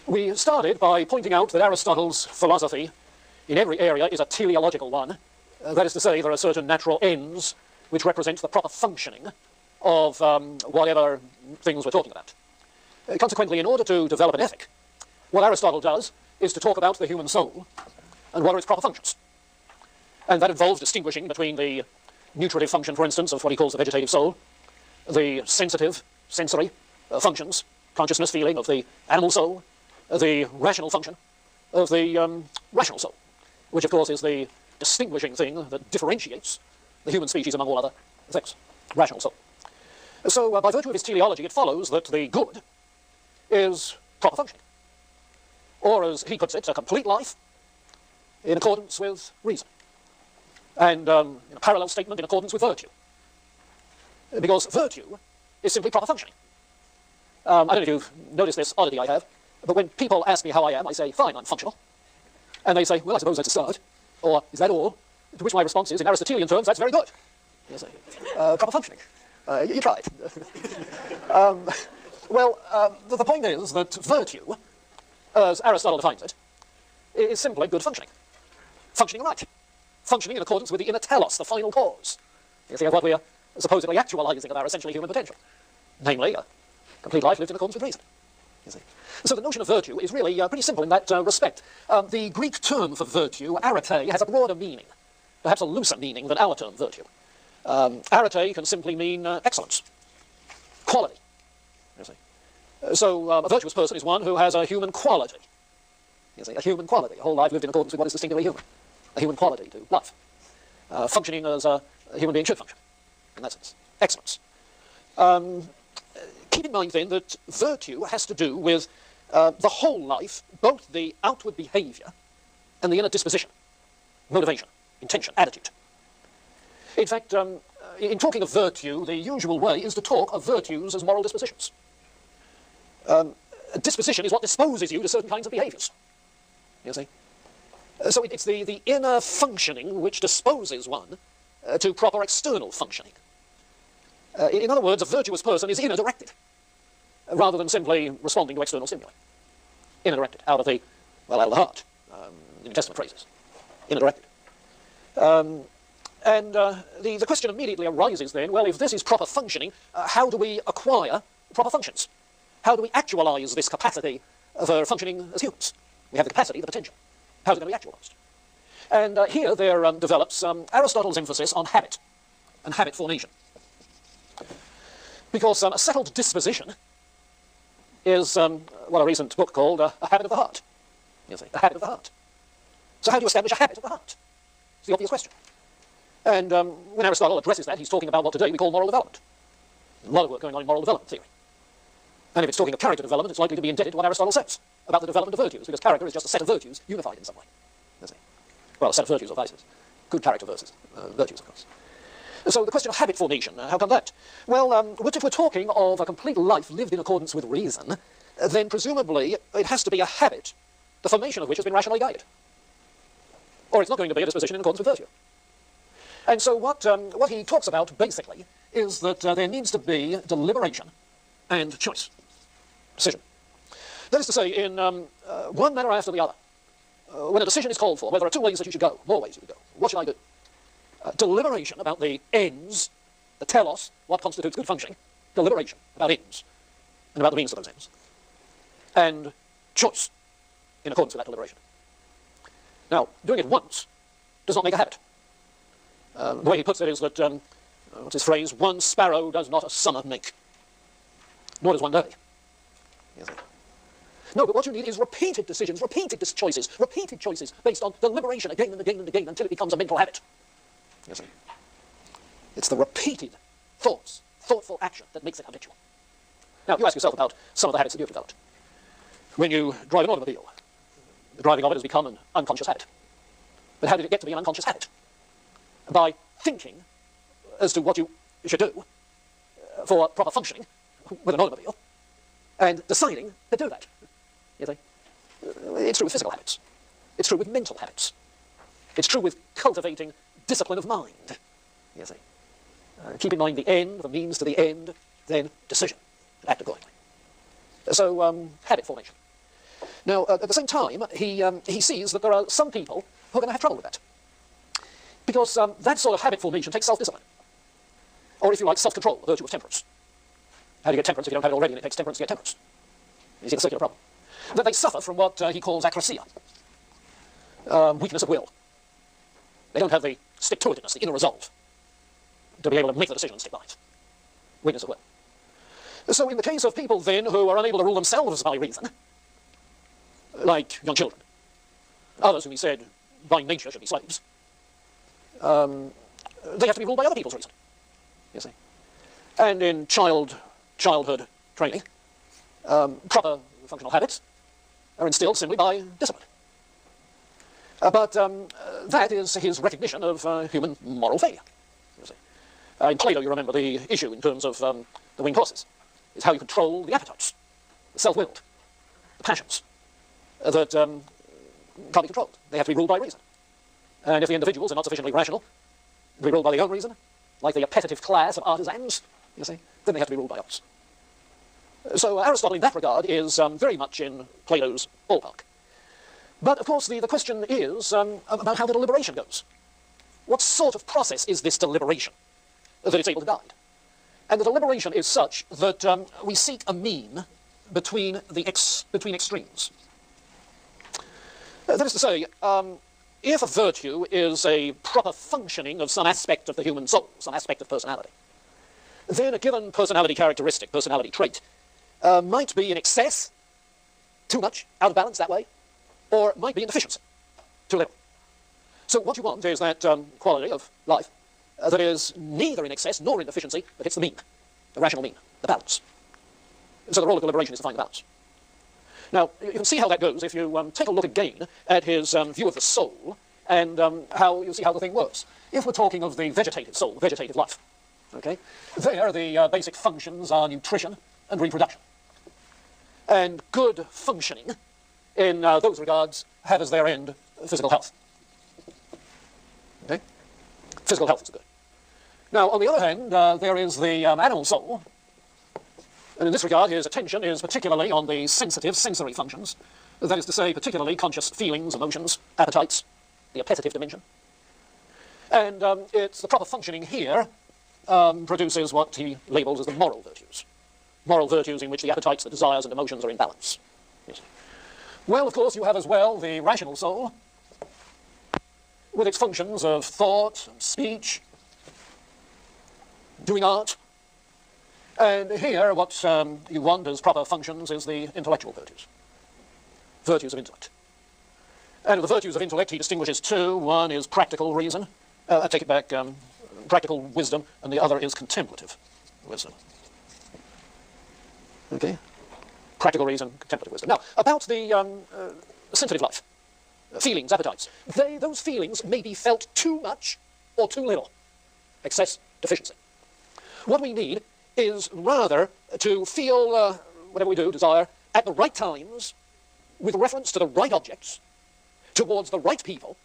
We started by pointing out that Aristotle's philosophy in every area is a teleological one. That is to say, there are certain natural ends which represent the proper functioning of whatever things we're talking about. Consequently, in order to develop an ethic, what Aristotle does is to talk about the human soul and what are its proper functions. And that involves distinguishing between the nutritive function, for instance, of what he calls the vegetative soul, the sensitive, sensory functions, consciousness, feeling of the animal soul, the rational function of the rational soul, which of course is the distinguishing thing that differentiates the human species among all other things, rational soul. So by virtue of his teleology, it follows that the good is proper functioning, or as he puts it, a complete life in accordance with reason, and in a parallel statement in accordance with virtue, because virtue is simply proper functioning. I don't know if you've noticed this oddity I have, but when people ask me how I am, I say, fine, I'm functional. And they say, well, I suppose that's a start. Or, is that all? To which my response is, in Aristotelian terms, that's very good. You say, proper functioning. You tried. The point is that virtue, as Aristotle defines it, is simply good functioning. Functioning right. Functioning in accordance with the inner telos, the final cause. You see, of what we are supposedly actualizing of our essentially human potential. Namely, a complete life lived in accordance with reason. You see. So the notion of virtue is really pretty simple in that respect. The Greek term for virtue, arete, has a broader meaning, perhaps a looser meaning than our term virtue. Arete can simply mean excellence, quality. You see. So a virtuous person is one who has a human quality. You see, a human quality, a whole life lived in accordance with what is distinctively human. A human quality to life. Functioning as a human being should function, in that sense. Excellence. Keep in mind then that virtue has to do with the whole life, both the outward behavior and the inner disposition, motivation, intention, attitude. In fact, in talking of virtue, the usual way is to talk of virtues as moral dispositions. Disposition is what disposes you to certain kinds of behaviors. You see? So it's the inner functioning which disposes one to proper external functioning. In other words, a virtuous person is inner-directed, rather than simply responding to external stimuli. Inner-directed, out of the heart, in New Testament phrases. Inner-directed. The question immediately arises then, well, if this is proper functioning, how do we acquire proper functions? How do we actualize this capacity for functioning as humans? We have the capacity, the potential. How is it going to be actualized? And here there develops Aristotle's emphasis on habit and habit formation. Because a settled disposition is what a recent book called a habit of the heart. You see, a habit of the heart. So how do you establish a habit of the heart? It's the obvious question. And when Aristotle addresses that, he's talking about what today we call moral development. A lot of work going on in moral development theory. And if it's talking of character development, it's likely to be indebted to what Aristotle says about the development of virtues, because character is just a set of virtues unified in some way. You see. Well, a set of virtues or vices. Good character versus virtues, of course. So the question of habit formation, how come that? Well, if we're talking of a complete life lived in accordance with reason, then presumably it has to be a habit, the formation of which has been rationally guided. Or it's not going to be a disposition in accordance with virtue. And so what he talks about, basically, is that there needs to be deliberation and choice, decision. That is to say, in one manner after the other, when a decision is called for, where there are two ways that you should go, more ways you could go, what should I do? Deliberation about the ends, the telos, what constitutes good functioning, deliberation about ends, and about the means of those ends, and choice in accordance with that deliberation. Now, doing it once does not make a habit. The way he puts it is that, what's his phrase, one sparrow does not a summer make, nor does one day. Yes. No, but what you need is repeated decisions, repeated choices based on deliberation again and again and again until it becomes a mental habit. You see? It's the repeated thoughts, thoughtful action that makes it habitual. Now, you ask yourself about some of the habits that you've developed. When you drive an automobile, the driving of it has become an unconscious habit. But how did it get to be an unconscious habit? By thinking as to what you should do for proper functioning with an automobile, and deciding to do that. You see? It's true with physical habits. It's true with mental habits. It's true with cultivating discipline of mind. You see? Keep in mind the end, the means to the end, then decision. Act accordingly. So, habit formation. Now, at the same time, he sees that there are some people who are going to have trouble with that. Because that sort of habit formation takes self-discipline. Or, if you like, self-control, the virtue of temperance. How do you get temperance if you don't have it already, and it takes temperance to get temperance? You see the circular problem. That they suffer from what he calls acrasia, weakness of will. They don't have the stick-to-itiveness, the inner resolve, to be able to make the decision and stick by it. Weakness of will. So in the case of people, then, who are unable to rule themselves by reason, like young children, others whom he said, by nature, should be slaves, they have to be ruled by other people's reason, you see. And in childhood training, proper functional habits are instilled simply by discipline. But that is his recognition of human moral failure, you see. In Plato, you remember the issue in terms of the winged horses, is how you control the appetites, the self-willed, the passions, that can't be controlled. They have to be ruled by reason. And if the individuals are not sufficiently rational to be ruled by their own reason, like the appetitive class of artisans, you see, then they have to be ruled by others. So Aristotle, in that regard, is very much in Plato's ballpark. But, of course, the question is about how the deliberation goes. What sort of process is this deliberation that it's able to guide? And the deliberation is such that we seek a mean between extremes. That is to say, if a virtue is a proper functioning of some aspect of the human soul, some aspect of personality, then a given personality characteristic, personality trait, might be in excess, too much, out of balance that way, or might be in deficiency, too little. So what you want is that quality of life that is neither in excess nor in deficiency, but hits the mean, the rational mean, the balance. So the role of deliberation is to find the balance. Now, you can see how that goes if you take a look again at his view of the soul, and how you see how the thing works. If we're talking of the vegetative soul, the vegetative life, okay, there the basic functions are nutrition and reproduction. And good functioning in those regards have as their end physical health. Okay? Physical health is good. Now, on the other hand, there is the animal soul. And in this regard, his attention is particularly on the sensitive sensory functions. That is to say, particularly conscious feelings, emotions, appetites, the appetitive dimension. And it's the proper functioning here produces what he labels as the moral virtues. Moral virtues in which the appetites, the desires, and emotions are in balance. Yes. Well, of course, you have as well the rational soul, with its functions of thought, and speech, doing art. And here, what you want as proper functions is the intellectual virtues. Virtues of intellect. And of the virtues of intellect, he distinguishes two. One is practical reason. I take it back, practical wisdom, and the other is contemplative wisdom. Okay? Practical reason, contemplative wisdom. Now, about the sensitive life, feelings, appetites. Those feelings may be felt too much or too little. Excess, deficiency. What we need is rather to feel whatever we do, desire, at the right times, with reference to the right objects, towards the right people,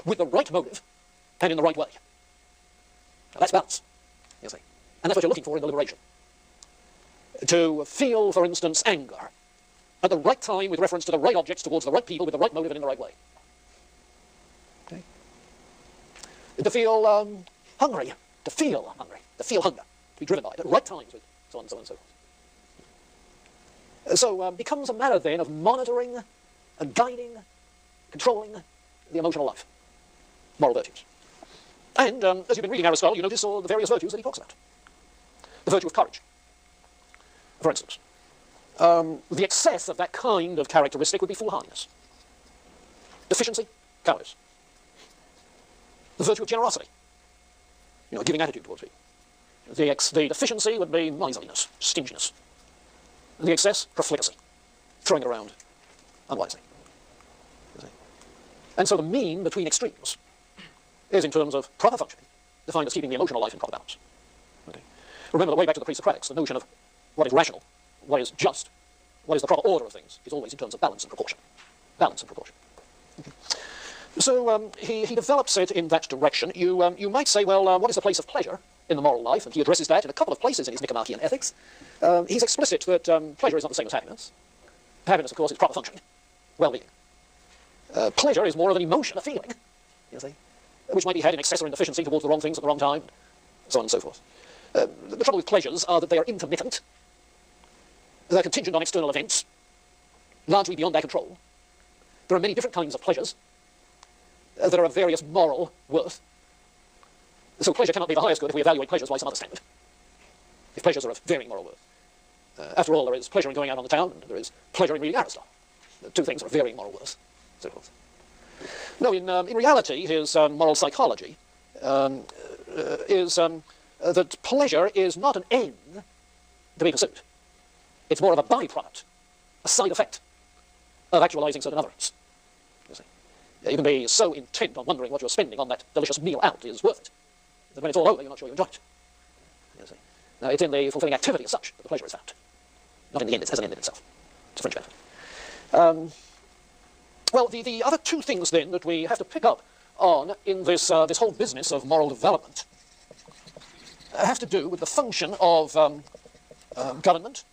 with the right motive, and in the right way. Now, that's balance, you see. And that's what you're looking for in deliberation. To feel, for instance, anger at the right time with reference to the right objects, towards the right people, with the right motive, and in the right way. Okay? To feel hungry, to feel hunger, to be driven by it at the right times with so on and so on and so forth. So becomes a matter then of monitoring and guiding, controlling the emotional life, moral virtues. And as you've been reading Aristotle, you notice all the various virtues that he talks about. The virtue of courage, for instance. The excess of that kind of characteristic would be foolhardiness. Deficiency, cowardice. The virtue of generosity, a giving attitude towards people. The deficiency would be miserliness, stinginess. The excess, profligacy, throwing it around unwisely. And so the mean between extremes is, in terms of proper functioning, defined as keeping the emotional life in proper balance. Okay. Remember that way back to the pre-Socratics, the notion of what is rational, what is just, what is the proper order of things, is always in terms of balance and proportion. Balance and proportion. Okay. So he develops it in that direction. You might say, well, what is the place of pleasure in the moral life? And he addresses that in a couple of places in his Nicomachean Ethics. He's explicit that pleasure is not the same as happiness. Happiness, of course, is proper functioning. well-being. Pleasure is more of an emotion, a feeling, you see, which might be had in excess or in deficiency towards the wrong things at the wrong time, so on and so forth. The trouble with pleasures are that they are intermittent, they're contingent on external events, largely beyond our control. There are many different kinds of pleasures that are of various moral worth. So pleasure cannot be the highest good if we evaluate pleasures by some other standard, if pleasures are of varying moral worth. After all, there is pleasure in going out on the town, and there is pleasure in reading Aristotle. The two things are of varying moral worth, so forth. No, in reality, his moral psychology is that pleasure is not an end to be pursued. It's more of a byproduct, a side effect of actualizing certain other ends. You see, you can be so intent on wondering what you're spending on that delicious meal out is worth it, that when it's all over, you're not sure you enjoy it. You see, now, it's in the fulfilling activity as such that the pleasure is found, not in the end as an end in itself. It's a fringe benefit. Well, the other two things then that we have to pick up on in this this whole business of moral development have to do with the function of government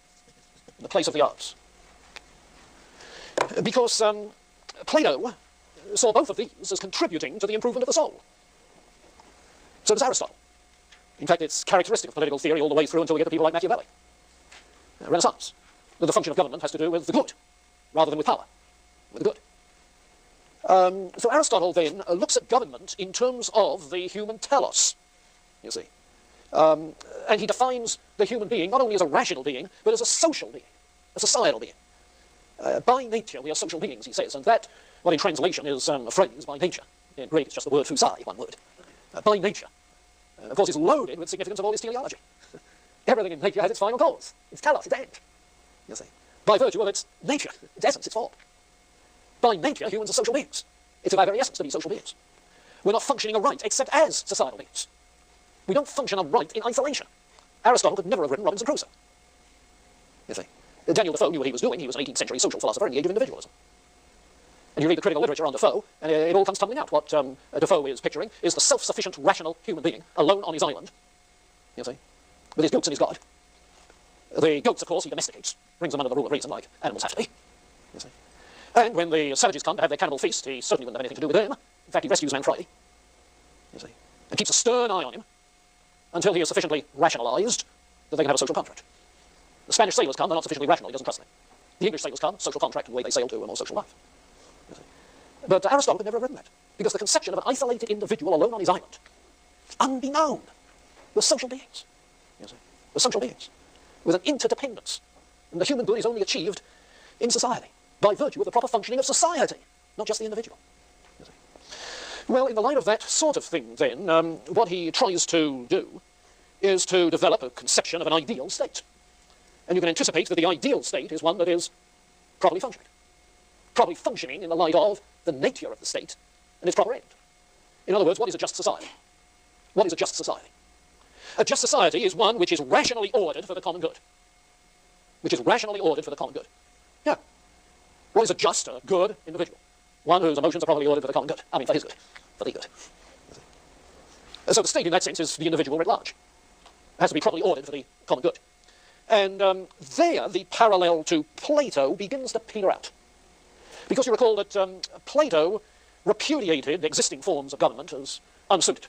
and the place of the arts. Because Plato saw both of these as contributing to the improvement of the soul. So does Aristotle. In fact, it's characteristic of political theory all the way through until we get to people like Machiavelli. Renaissance. The function of government has to do with the good, rather than with power, with the good. So Aristotle then looks at government in terms of the human telos, you see. And he defines the human being not only as a rational being, but as a social being, a societal being. By nature, we are social beings, he says, and that, what in translation is a phrase, by nature. In Greek, it's just the word phusai, one word. By nature. Of course, it's loaded with significance of all this teleology. Everything in nature has its final cause, its telos, its end, you see. By virtue of its nature, its essence, its form. By nature, humans are social beings. It's of our very essence to be social beings. We're not functioning aright except as societal beings. We don't function aright in isolation. Aristotle could never have written Robinson Crusoe. You see. Daniel Defoe knew what he was doing. He was an 18th century social philosopher in the age of individualism. And you read the critical literature on Defoe, and it all comes tumbling out. What Defoe is picturing is the self-sufficient, rational human being, alone on his island, you see, with his goats and his god. The goats, of course, he domesticates, brings them under the rule of reason, like animals have to be, you see. And when the savages come to have their cannibal feast, he certainly wouldn't have anything to do with them. In fact, he rescues man Friday, you see, and keeps a stern eye on him until he is sufficiently rationalized that they can have a social contract. The Spanish sailors come, they're not sufficiently rational, he doesn't trust them. The English sailors come, social contract, and the way they sail to a more social life. You see. But Aristotle could never have written that, because the conception of an isolated individual alone on his island, unbeknown, we're social beings. You see. We're social beings, with an interdependence. And the human good is only achieved in society, by virtue of the proper functioning of society, not just the individual. You see. Well, in the light of that sort of thing, then, what he tries to do is to develop a conception of an ideal state. And you can anticipate that the ideal state is one that is properly functioning. Properly functioning in the light of the nature of the state and its proper end. In other words, what is a just society? What is a just society? A just society is one which is rationally ordered for the common good. Which is rationally ordered for the common good. Yeah. What is a just, a good individual? One whose emotions are properly ordered for the common good. I mean, for his good. For the good. So the state, in that sense, is the individual writ large. It has to be properly ordered for the common good. And there, the parallel to Plato begins to peter out. Because you recall that Plato repudiated existing forms of government as unsuited,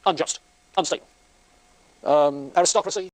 unjust, unstable. Aristocracy,